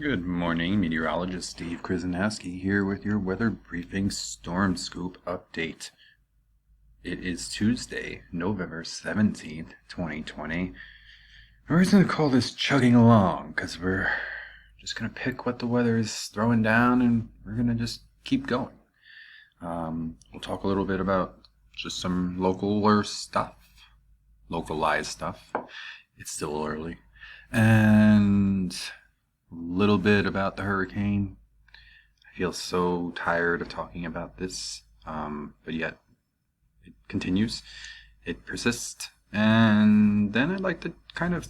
Good morning, meteorologist Steve Krasinaski here with your weather briefing storm scoop update. It is Tuesday, November 17th, 2020. We're just going to call this chugging along because we're just going to pick what the weather is throwing down and we're going to just keep going. We'll talk a little bit about just some localized stuff. It's still early. And a little bit about the hurricane. I feel so tired of talking about this, but yet it continues, it persists, and then I'd like to kind of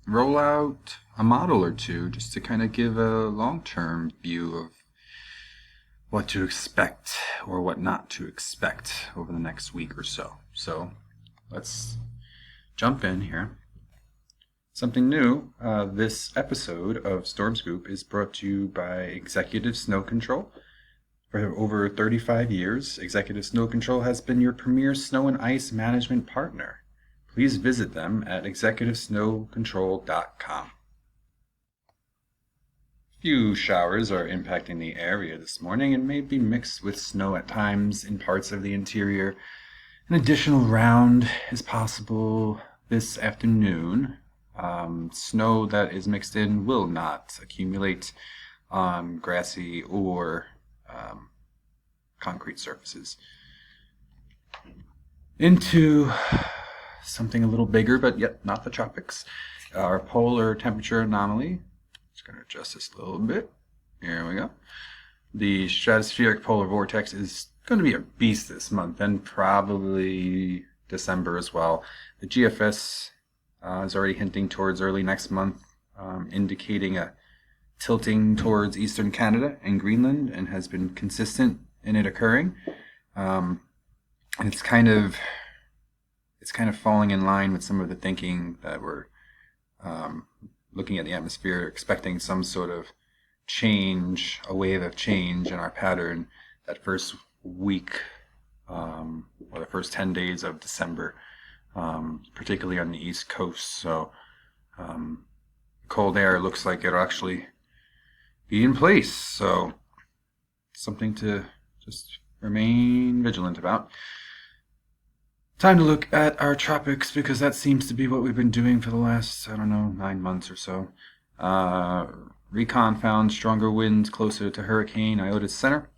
roll out a model or two just to kind of give a long-term view of what to expect or what not to expect over the next week or so. So let's jump in here. Something new, this episode of Storm Scoop is brought to you by Executive Snow Control. For over 35 years, Executive Snow Control has been your premier snow and ice management partner. Please visit them at executivesnowcontrol.com. Few showers are impacting the area this morning and may be mixed with snow at times in parts of the interior. An additional round is possible this afternoon. Snow that is mixed in will not accumulate on grassy or concrete surfaces. Into something a little bigger, but yet not the tropics. Our polar temperature anomaly. Just going to adjust this a little bit. Here we go. The stratospheric polar vortex is going to be a beast this month and probably December as well. The GFS is already hinting towards early next month, indicating a tilting towards eastern Canada and Greenland, and has been consistent in it occurring. And it's kind of falling in line with some of the thinking that we're looking at the atmosphere, expecting some sort of change, a wave of change in our pattern that first week or the first 10 days of December. Particularly on the East Coast. So cold air looks like it'll actually be in place. So something to just remain vigilant about. Time to look at our tropics because that seems to be what we've been doing for the last, 9 months or so. Recon found stronger winds closer to Hurricane Iota's center.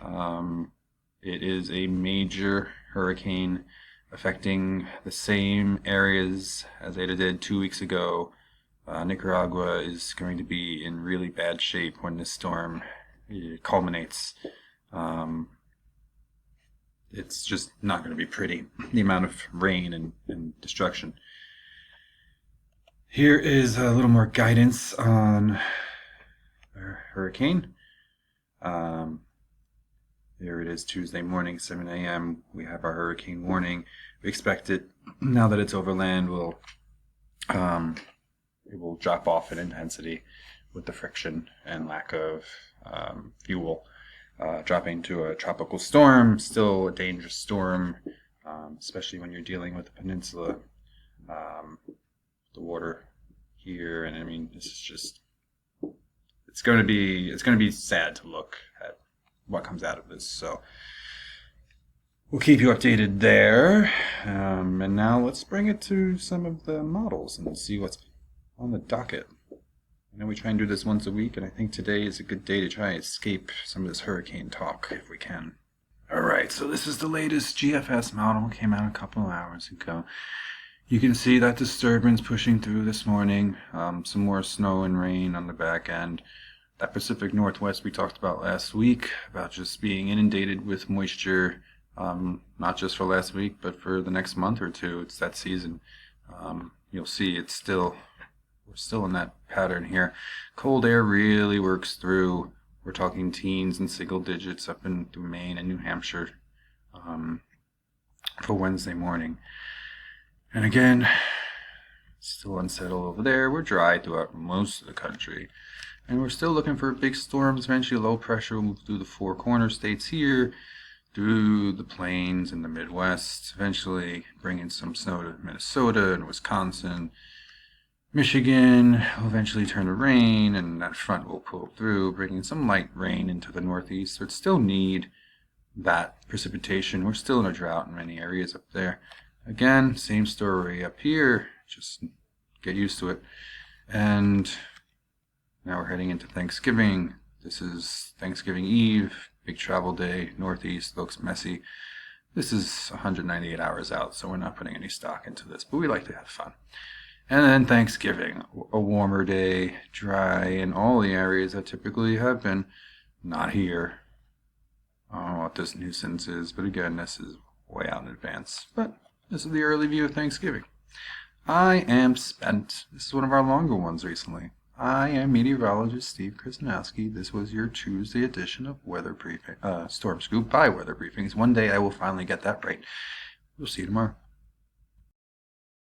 It is a major hurricane affecting the same areas as Eta did 2 weeks ago. Nicaragua is going to be in really bad shape when this storm culminates. It's just not going to be pretty, the amount of rain and destruction. Here is a little more guidance on our hurricane. There it is, Tuesday morning, 7 a.m. We have our hurricane warning. We expect it, now that it's overland, it will drop off in intensity with the friction and lack of fuel. Dropping to a tropical storm, still a dangerous storm, especially when you're dealing with the peninsula, the water here, and I mean, this is just, it's going to be sad to look at what comes out of this. So we'll keep you updated there. And now let's bring it to some of the models and see what's on the docket. I know we try and do this once a week, and I think today is a good day to try and escape some of this hurricane talk if we can. Alright, so this is the latest GFS model. Came out a couple of hours ago. You can see that disturbance pushing through this morning. Some more snow and rain on the back end. That Pacific Northwest we talked about last week, about just being inundated with moisture, not just for last week, but for the next month or two. It's that season. You'll see we're still in that pattern here. Cold air really works through. We're talking teens and single digits up in through Maine and New Hampshire for Wednesday morning. And again, still unsettled over there. We're dry throughout most of the country. And we're still looking for big storms. Eventually low pressure will move through the four corner states here, through the plains and the Midwest, eventually bringing some snow to Minnesota and Wisconsin. Michigan will eventually turn to rain, and that front will pull through, bringing some light rain into the northeast. So it still need that precipitation. We're still in a drought in many areas up there. Again, same story up here. Just get used to it. And now we're heading into Thanksgiving. This is Thanksgiving Eve, big travel day, northeast, looks messy. This is 198 hours out, so we're not putting any stock into this, but we like to have fun. And then Thanksgiving, a warmer day, dry in all the areas that typically have been. Not here. I don't know what this nuisance is, but again, this is way out in advance. But this is the early view of Thanksgiving. I am spent. This is one of our longer ones recently. I am meteorologist Steve Krasnowski. This was your Tuesday edition of Weather Briefing, Storm Scoop by Weather Briefings. One day I will finally get that right. We'll see you tomorrow.